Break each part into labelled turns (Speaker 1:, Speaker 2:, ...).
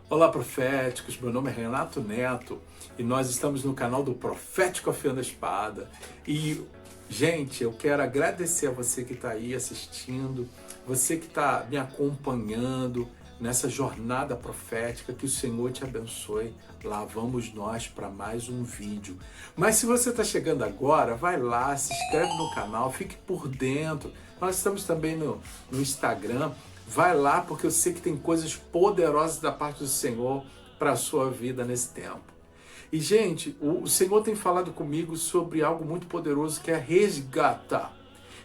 Speaker 1: Olá, proféticos, meu nome é Renato Neto e nós estamos no canal do Profético Afiando a Espada. E, gente, eu quero agradecer a você que está aí assistindo, você que está me acompanhando nessa jornada profética, que o Senhor te abençoe. Lá vamos nós para mais um vídeo. Mas se você está chegando agora, vai lá, se inscreve no canal, fique por dentro. Nós estamos também no Instagram. Vai lá, porque eu sei que tem coisas poderosas da parte do Senhor para a sua vida nesse tempo. E, gente, o Senhor tem falado comigo sobre algo muito poderoso, que é resgatar.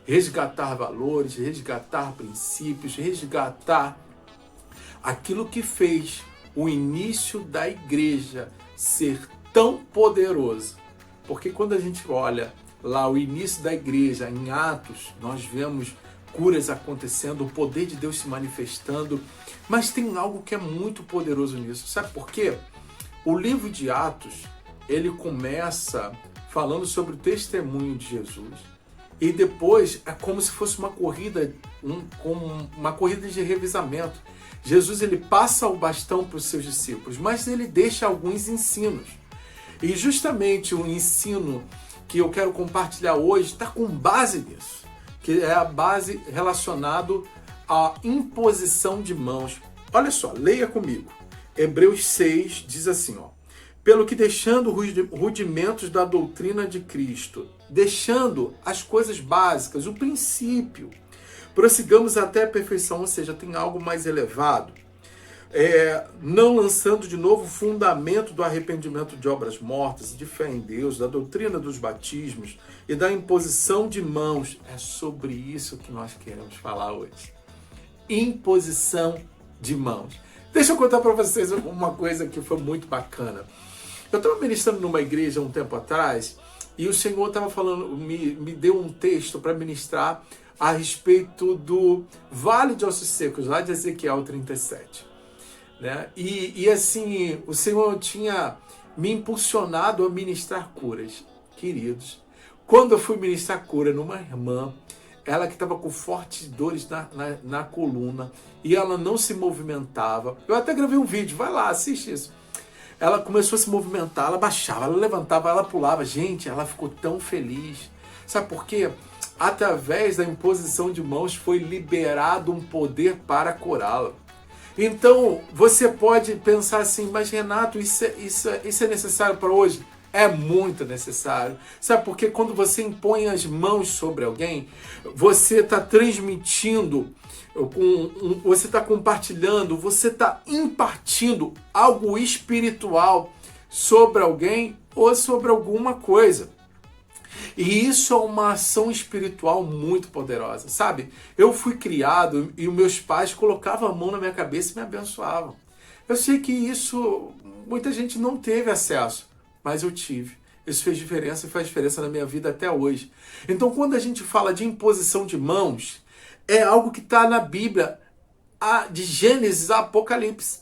Speaker 1: Resgatar valores, resgatar princípios, resgatar aquilo que fez o início da igreja ser tão poderoso. Porque quando a gente olha lá o início da igreja, em Atos, nós vemos curas acontecendo, o poder de Deus se manifestando, mas tem algo que é muito poderoso nisso. Sabe por quê? O livro de Atos, ele começa falando sobre o testemunho de Jesus, e depois é como se fosse uma corrida, uma corrida de revezamento. Jesus, ele passa o bastão para os seus discípulos, mas ele deixa alguns ensinos. E justamente o ensino que eu quero compartilhar hoje está com base nisso, que é a base relacionada à imposição de mãos. Olha só, leia comigo. Hebreus 6 diz assim, pelo que deixando rudimentos da doutrina de Cristo, deixando as coisas básicas, o princípio, prossigamos até a perfeição, ou seja, tem algo mais elevado. Não lançando de novo o fundamento do arrependimento de obras mortas, de fé em Deus, da doutrina dos batismos e da imposição de mãos. É sobre isso que nós queremos falar hoje. Imposição de mãos. Deixa eu contar para vocês uma coisa que foi muito bacana. Eu estava ministrando numa igreja um tempo atrás e o Senhor estava falando, me deu um texto para ministrar a respeito do Vale de Ossos Secos, lá de Ezequiel 37. Né? E assim, o Senhor tinha me impulsionado a ministrar curas. Queridos, quando eu fui ministrar cura numa irmã, ela que estava com fortes dores na coluna, e ela não se movimentava. Eu até gravei um vídeo, vai lá, assiste isso. Ela começou a se movimentar, ela baixava, ela levantava, ela pulava. Gente, ela ficou tão feliz. Sabe por quê? Através da imposição de mãos foi liberado um poder para curá-la. Então, você pode pensar assim, mas Renato, isso é necessário para hoje? É muito necessário. Sabe por quê? Quando você impõe as mãos sobre alguém, você está transmitindo, você está compartilhando, você está impartindo algo espiritual sobre alguém ou sobre alguma coisa. E isso é uma ação espiritual muito poderosa, sabe? Eu fui criado e os meus pais colocavam a mão na minha cabeça e me abençoavam. Eu sei que isso muita gente não teve acesso, mas eu tive. Isso fez diferença e faz diferença na minha vida até hoje. Então, quando a gente fala de imposição de mãos, é algo que está na Bíblia, de Gênesis a Apocalipse.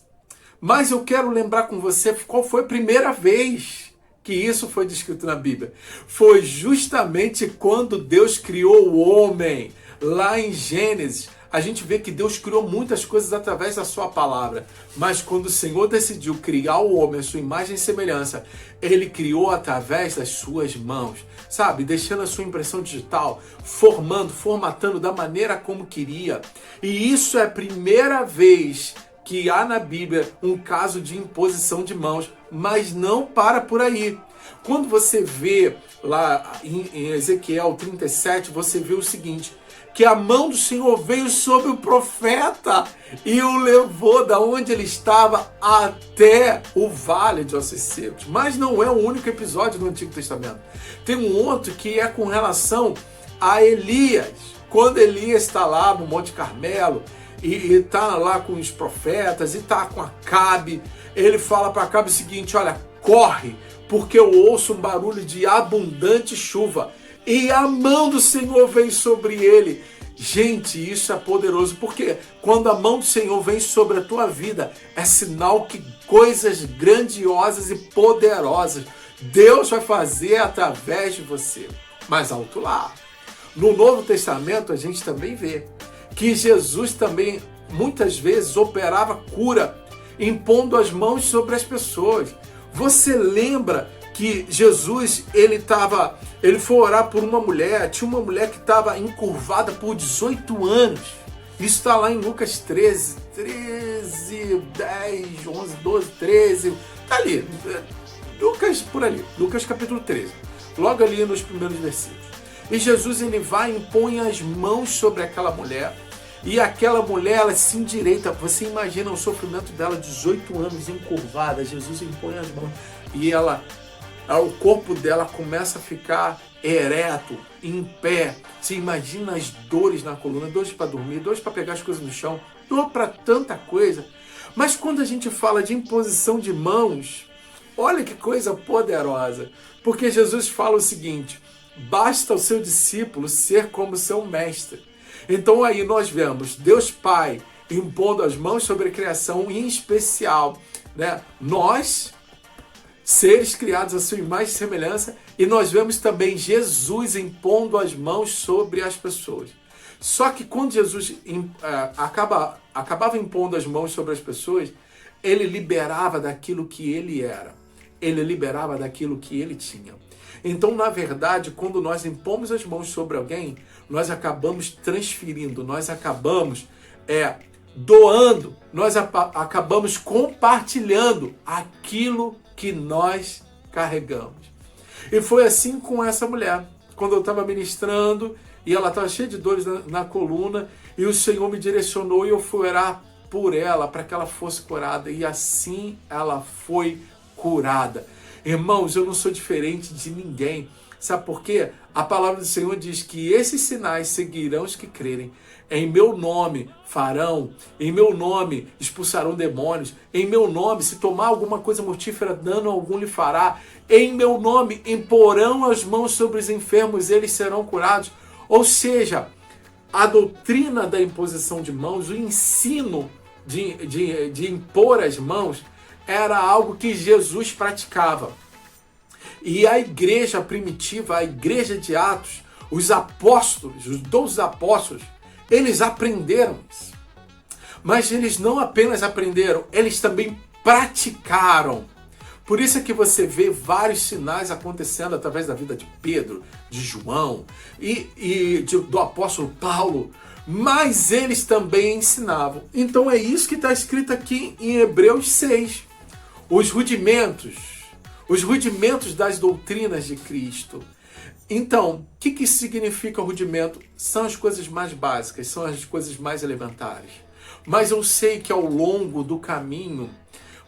Speaker 1: Mas eu quero lembrar com você qual foi a primeira vez que isso foi descrito na Bíblia. Foi justamente quando Deus criou o homem. Lá em Gênesis, a gente vê que Deus criou muitas coisas através da sua palavra. Mas quando o Senhor decidiu criar o homem, a sua imagem e semelhança, Ele criou através das suas mãos. Sabe? Deixando a sua impressão digital, formatando da maneira como queria. E isso é a primeira vez que há na Bíblia um caso de imposição de mãos, mas não para por aí. Quando você vê lá em Ezequiel 37, você vê o seguinte, que a mão do Senhor veio sobre o profeta e o levou da onde ele estava até o Vale de Ossos Secos. Mas não é o único episódio do Antigo Testamento. Tem um outro que é com relação a Elias. Quando Elias está lá no Monte Carmelo, e está lá com os profetas, e está com Acabe, ele fala para Acabe o seguinte, olha, corre, porque eu ouço um barulho de abundante chuva, e a mão do Senhor vem sobre ele. Gente, isso é poderoso, porque quando a mão do Senhor vem sobre a tua vida, é sinal que coisas grandiosas e poderosas Deus vai fazer através de você. Mas alto lá, no Novo Testamento a gente também vê que Jesus também muitas vezes operava cura impondo as mãos sobre as pessoas. Você lembra que Jesus, ele foi orar por uma mulher, tinha uma mulher que estava encurvada por 18 anos. Isso está lá em Lucas 13, 10, 11, 12, 13, tá ali, Lucas por ali, Lucas capítulo 13, logo ali nos primeiros versículos. E Jesus, ele vai e impõe as mãos sobre aquela mulher, e aquela mulher, ela se endireita. Você imagina o sofrimento dela, 18 anos encurvada. Jesus impõe as mãos e o corpo dela começa a ficar ereto, em pé. Você imagina as dores na coluna, dores para dormir, dores para pegar as coisas no chão, dor para tanta coisa. Mas quando a gente fala de imposição de mãos, olha que coisa poderosa, porque Jesus fala o seguinte: basta o seu discípulo ser como seu mestre. Então aí nós vemos Deus Pai impondo as mãos sobre a criação, em especial, né, nós, seres criados à sua imagem e semelhança, e nós vemos também Jesus impondo as mãos sobre as pessoas. Só que quando Jesus acabava impondo as mãos sobre as pessoas, ele liberava daquilo que ele era, ele liberava daquilo que ele tinha. Então, na verdade, quando nós impomos as mãos sobre alguém, nós acabamos transferindo, nós acabamos doando, nós acabamos compartilhando aquilo que nós carregamos. E foi assim com essa mulher. Quando eu estava ministrando e ela estava cheia de dores na coluna, e o Senhor me direcionou e eu fui orar por ela, para que ela fosse curada, e assim ela foi curada. Irmãos, eu não sou diferente de ninguém. Sabe por quê? A palavra do Senhor diz que esses sinais seguirão os que crerem. Em meu nome farão, em meu nome expulsarão demônios, em meu nome, se tomar alguma coisa mortífera, dano algum lhe fará, em meu nome imporão as mãos sobre os enfermos, eles serão curados. Ou seja, a doutrina da imposição de mãos, o ensino de impor as mãos, era algo que Jesus praticava. E a igreja primitiva, a igreja de Atos, os apóstolos, os 12 apóstolos, eles aprenderam isso. Mas eles não apenas aprenderam, eles também praticaram. Por isso é que você vê vários sinais acontecendo através da vida de Pedro, de João do apóstolo Paulo. Mas eles também ensinavam. Então é isso que está escrito aqui em Hebreus 6. Os rudimentos das doutrinas de Cristo. Então, o que significa rudimento? São as coisas mais básicas, são as coisas mais elementares. Mas eu sei que ao longo do caminho,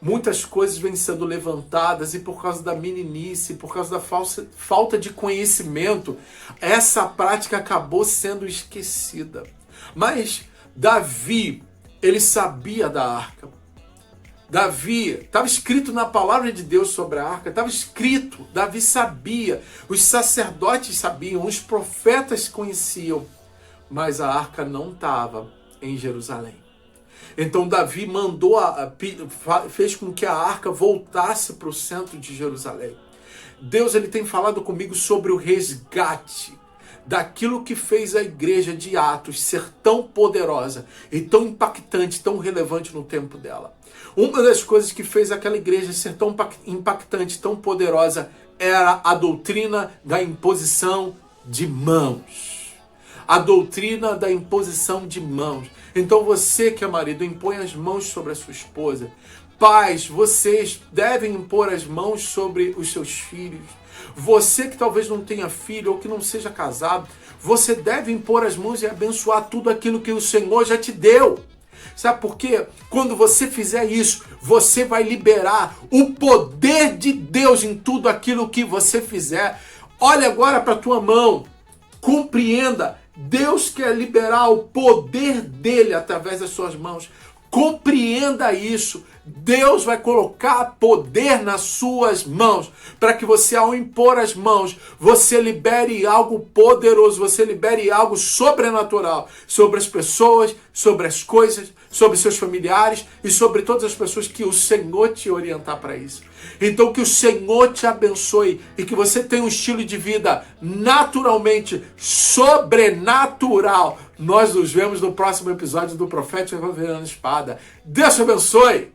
Speaker 1: muitas coisas vêm sendo levantadas, e por causa da meninice, por causa da falta de conhecimento, essa prática acabou sendo esquecida. Mas Davi, ele sabia da arca. Davi, estava escrito na palavra de Deus sobre a arca, estava escrito, Davi sabia, os sacerdotes sabiam, os profetas conheciam, mas a arca não estava em Jerusalém. Então Davi fez com que a arca voltasse para o centro de Jerusalém. Deus, ele tem falado comigo sobre o resgate daquilo que fez a igreja de Atos ser tão poderosa e tão impactante, tão relevante no tempo dela. Uma das coisas que fez aquela igreja ser tão impactante, tão poderosa, era a doutrina da imposição de mãos. A doutrina da imposição de mãos. Então você que é marido, impõe as mãos sobre a sua esposa. Pais, vocês devem impor as mãos sobre os seus filhos. Você que talvez não tenha filho ou que não seja casado, você deve impor as mãos e abençoar tudo aquilo que o Senhor já te deu. Sabe por quê? Quando você fizer isso, você vai liberar o poder de Deus em tudo aquilo que você fizer. Olha agora para a tua mão. Compreenda. Deus quer liberar o poder dele através das suas mãos. Compreenda isso. Deus vai colocar poder nas suas mãos, para que você, ao impor as mãos, você libere algo poderoso, você libere algo sobrenatural sobre as pessoas, sobre as coisas, sobre seus familiares e sobre todas as pessoas que o Senhor te orientar para isso. Então que o Senhor te abençoe e que você tenha um estilo de vida naturalmente sobrenatural. Nós nos vemos no próximo episódio do Profético Afiando a Espada. Deus te abençoe!